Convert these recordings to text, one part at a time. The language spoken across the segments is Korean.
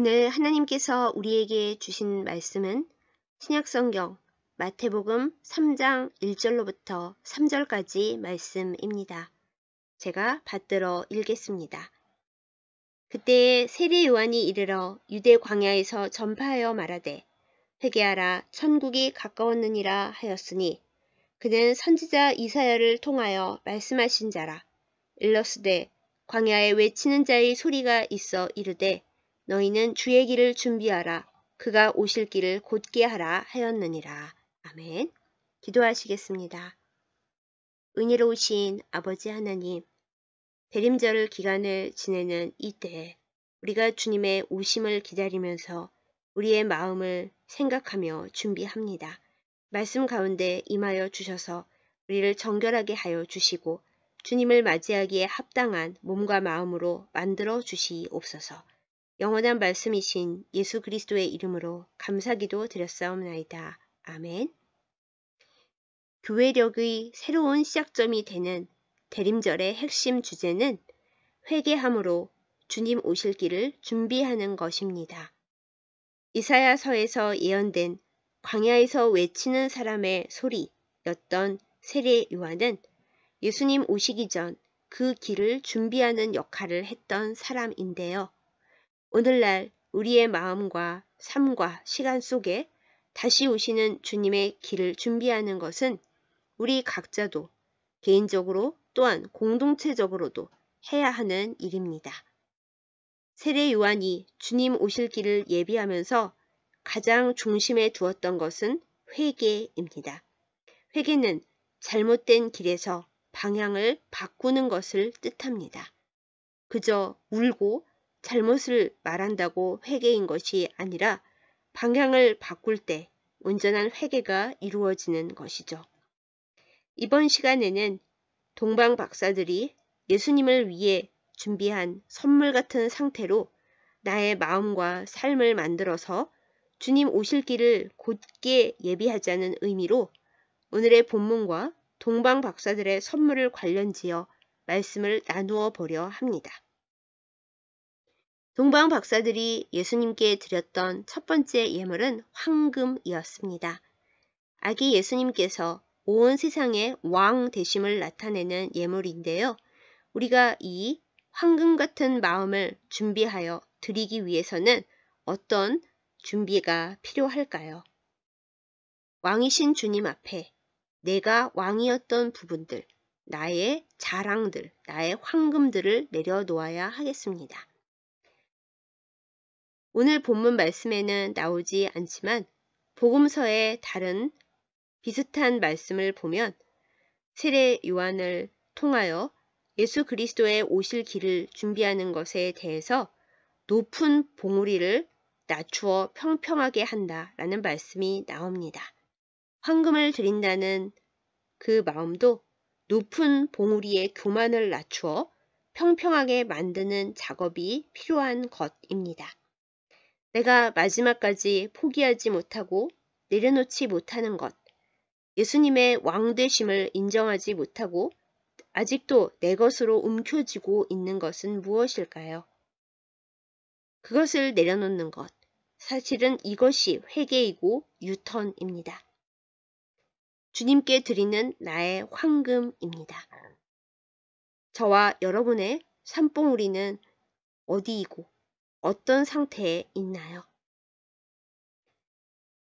오늘 하나님께서 우리에게 주신 말씀은 신약성경 마태복음 3장 1절로부터 3절까지 말씀입니다. 제가 받들어 읽겠습니다. 그때에 세례 요한이 이르러 유대 광야에서 전파하여 말하되 회개하라 천국이 가까웠느니라 하였으니 그는 선지자 이사야를 통하여 말씀하신 자라. 일러스되 광야에 외치는 자의 소리가 있어 이르되 너희는 주의 길을 준비하라. 그가 오실 길을 곧게 하라 하였느니라. 아멘. 기도하시겠습니다. 은혜로우신 아버지 하나님, 대림절 기간을 지내는 이때에 우리가 주님의 오심을 기다리면서 우리의 마음을 생각하며 준비합니다. 말씀 가운데 임하여 주셔서 우리를 정결하게 하여 주시고 주님을 맞이하기에 합당한 몸과 마음으로 만들어 주시옵소서. 영원한 말씀이신 예수 그리스도의 이름으로 감사기도 드렸사옵나이다. 아멘. 교회력의 새로운 시작점이 되는 대림절의 핵심 주제는 회개함으로 주님 오실 길을 준비하는 것입니다. 이사야서에서 예언된 광야에서 외치는 사람의 소리였던 세례 요한은 예수님 오시기 전 그 길을 준비하는 역할을 했던 사람인데요. 오늘날 우리의 마음과 삶과 시간 속에 다시 오시는 주님의 길을 준비하는 것은 우리 각자도 개인적으로 또한 공동체적으로도 해야 하는 일입니다. 세례 요한이 주님 오실 길을 예비하면서 가장 중심에 두었던 것은 회개입니다. 회개는 잘못된 길에서 방향을 바꾸는 것을 뜻합니다. 그저 울고 잘못을 말한다고 회개인 것이 아니라 방향을 바꿀 때 온전한 회개가 이루어지는 것이죠. 이번 시간에는 동방 박사들이 예수님을 위해 준비한 선물 같은 상태로 나의 마음과 삶을 만들어서 주님 오실 길을 곧게 예비하자는 의미로 오늘의 본문과 동방 박사들의 선물을 관련지어 말씀을 나누어 보려 합니다. 동방 박사들이 예수님께 드렸던 첫 번째 예물은 황금이었습니다. 아기 예수님께서 온 세상의 왕 되심을 나타내는 예물인데요. 우리가 이 황금 같은 마음을 준비하여 드리기 위해서는 어떤 준비가 필요할까요? 왕이신 주님 앞에 내가 왕이었던 부분들, 나의 자랑들, 나의 황금들을 내려놓아야 하겠습니다. 오늘 본문 말씀에는 나오지 않지만 복음서의 다른 비슷한 말씀을 보면 세례 요한을 통하여 예수 그리스도의 오실 길을 준비하는 것에 대해서 높은 봉우리를 낮추어 평평하게 한다라는 말씀이 나옵니다. 황금을 드린다는 그 마음도 높은 봉우리의 교만을 낮추어 평평하게 만드는 작업이 필요한 것입니다. 내가 마지막까지 포기하지 못하고 내려놓지 못하는 것, 예수님의 왕되심을 인정하지 못하고 아직도 내 것으로 움켜쥐고 있는 것은 무엇일까요? 그것을 내려놓는 것, 사실은 이것이 회개이고 유턴입니다. 주님께 드리는 나의 황금입니다. 저와 여러분의 산봉우리는 어디이고 어떤 상태에 있나요?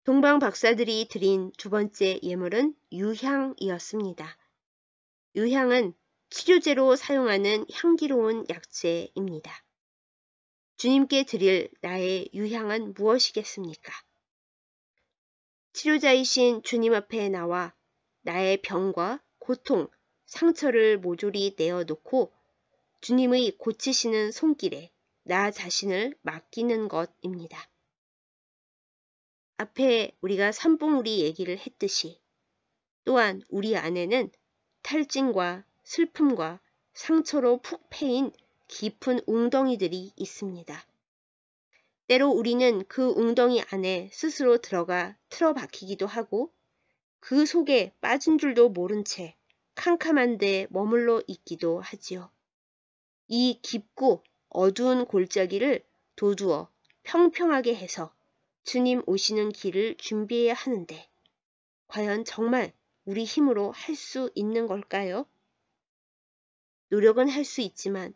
동방 박사들이 드린 두 번째 예물은 유향이었습니다. 유향은 치료제로 사용하는 향기로운 약재입니다. 주님께 드릴 나의 유향은 무엇이겠습니까? 치료자이신 주님 앞에 나와 나의 병과 고통, 상처를 모조리 내어놓고 주님의 고치시는 손길에 나 자신을 맡기는 것입니다. 앞에 우리가 산봉우리 얘기를 했듯이 또한 우리 안에는 탈진과 슬픔과 상처로 푹 패인 깊은 웅덩이들이 있습니다. 때로 우리는 그 웅덩이 안에 스스로 들어가 틀어박히기도 하고 그 속에 빠진 줄도 모른 채 캄캄한 데 머물러 있기도 하지요. 이 깊고 어두운 골짜기를 도두어 평평하게 해서 주님 오시는 길을 준비해야 하는데 과연 정말 우리 힘으로 할 수 있는 걸까요? 노력은 할 수 있지만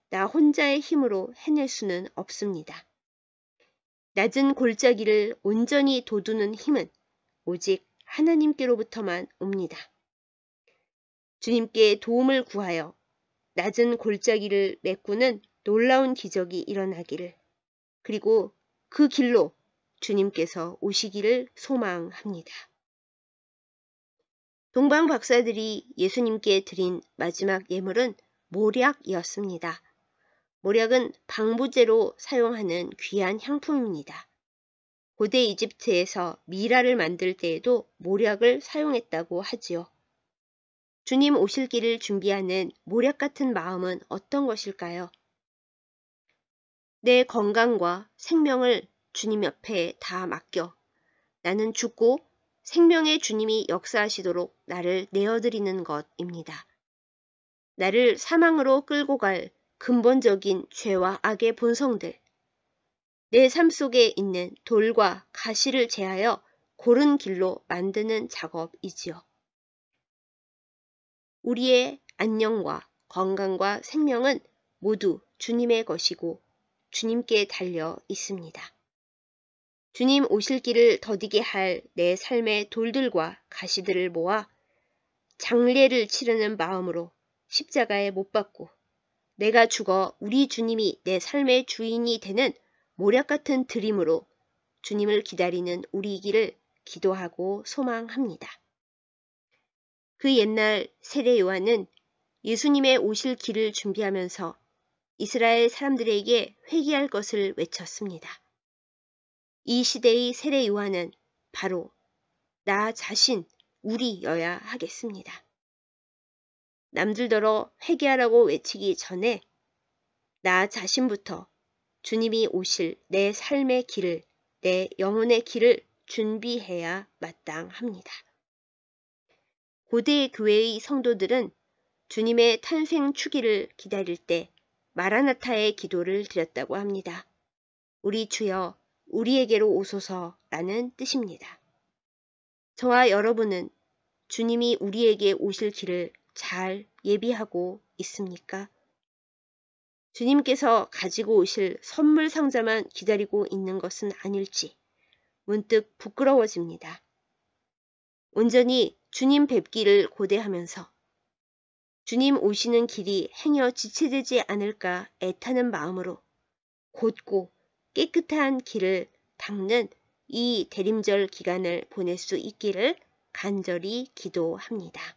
나 혼자의 힘으로 해낼 수는 없습니다. 낮은 골짜기를 온전히 돋우는 힘은 오직 하나님께로부터만 옵니다. 주님께 도움을 구하여 낮은 골짜기를 메꾸는 놀라운 기적이 일어나기를, 그리고 그 길로 주님께서 오시기를 소망합니다. 동방 박사들이 예수님께 드린 마지막 예물은 모략이었습니다. 모략은 방부제로 사용하는 귀한 향품입니다. 고대 이집트에서 미라를 만들 때에도 모략을 사용했다고 하지요. 주님 오실 길을 준비하는 모략 같은 마음은 어떤 것일까요? 내 건강과 생명을 주님 옆에 다 맡겨 나는 죽고 생명의 주님이 역사하시도록 나를 내어드리는 것입니다. 나를 사망으로 끌고 갈 근본적인 죄와 악의 본성들, 내 삶 속에 있는 돌과 가시를 제하여 고른 길로 만드는 작업이지요. 우리의 안녕과 건강과 생명은 모두 주님의 것이고 주님께 달려 있습니다. 주님 오실 길을 더디게 할 내 삶의 돌들과 가시들을 모아 장례를 치르는 마음으로 십자가에 못 박고 내가 죽어 우리 주님이 내 삶의 주인이 되는 모략 같은 드림으로 주님을 기다리는 우리이기를 기도하고 소망합니다. 그 옛날 세례 요한은 예수님의 오실 길을 준비하면서 이스라엘 사람들에게 회개할 것을 외쳤습니다. 이 시대의 세례 요한은 바로 나 자신, 우리여야 하겠습니다. 남들더러 회개하라고 외치기 전에 나 자신부터 주님이 오실 내 삶의 길을, 내 영혼의 길을 준비해야 마땅합니다. 고대 교회의 성도들은 주님의 탄생 추기를 기다릴 때 마라나타의 기도를 드렸다고 합니다. 우리 주여 우리에게로 오소서라는 뜻입니다. 저와 여러분은 주님이 우리에게 오실 길을 잘 예비하고 있습니까? 주님께서 가지고 오실 선물 상자만 기다리고 있는 것은 아닐지 문득 부끄러워집니다. 온전히 주님 뵙기를 고대하면서 주님 오시는 길이 행여 지체되지 않을까 애타는 마음으로 곧고 깨끗한 길을 닦는 이 대림절 기간을 보낼 수 있기를 간절히 기도합니다.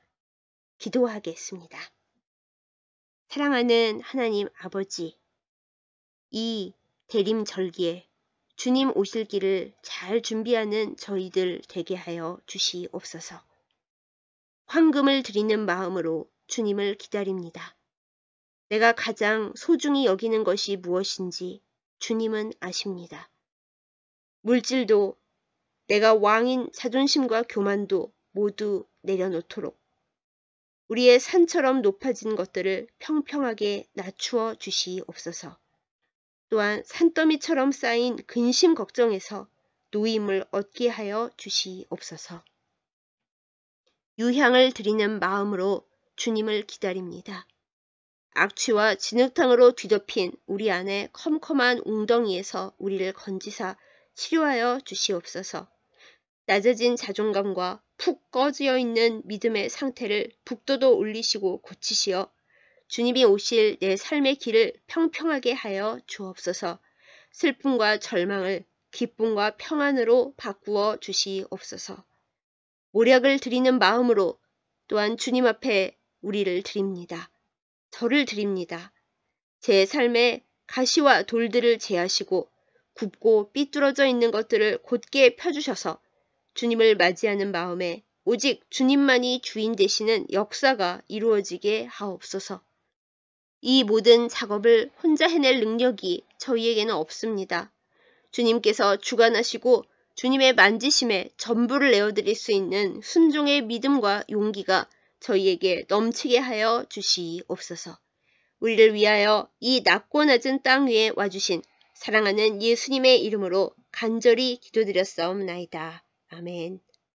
기도하겠습니다. 사랑하는 하나님 아버지, 이 대림절기에 주님 오실 길을 잘 준비하는 저희들 되게 하여 주시옵소서. 황금을 드리는 마음으로 주님을 기다립니다. 내가 가장 소중히 여기는 것이 무엇인지 주님은 아십니다. 물질도 내가 왕인 자존심과 교만도 모두 내려놓도록 우리의 산처럼 높아진 것들을 평평하게 낮추어 주시옵소서. 또한 산더미처럼 쌓인 근심 걱정에서 노임을 얻게 하여 주시옵소서. 유향을 드리는 마음으로 주님을 기다립니다. 악취와 진흙탕으로 뒤덮인 우리 안의 컴컴한 웅덩이에서 우리를 건지사 치료하여 주시옵소서. 낮아진 자존감과 푹 꺼지어 있는 믿음의 상태를 북돋워 올리시고 고치시어 주님이 오실 내 삶의 길을 평평하게 하여 주옵소서. 슬픔과 절망을 기쁨과 평안으로 바꾸어 주시옵소서. 모략을 드리는 마음으로 또한 주님 앞에 우리를 드립니다. 저를 드립니다. 제 삶에 가시와 돌들을 제하시고 굽고 삐뚤어져 있는 것들을 곧게 펴주셔서 주님을 맞이하는 마음에 오직 주님만이 주인 되시는 역사가 이루어지게 하옵소서. 이 모든 작업을 혼자 해낼 능력이 저희에게는 없습니다. 주님께서 주관하시고 주님의 만지심에 전부를 내어드릴 수 있는 순종의 믿음과 용기가 저희에게 넘치게 하여 주시옵소서. 우리를 위하여 이 낮고 낮은 땅 위에 와주신 사랑하는 예수님의 이름으로 간절히 기도드렸사옵나이다. 아멘.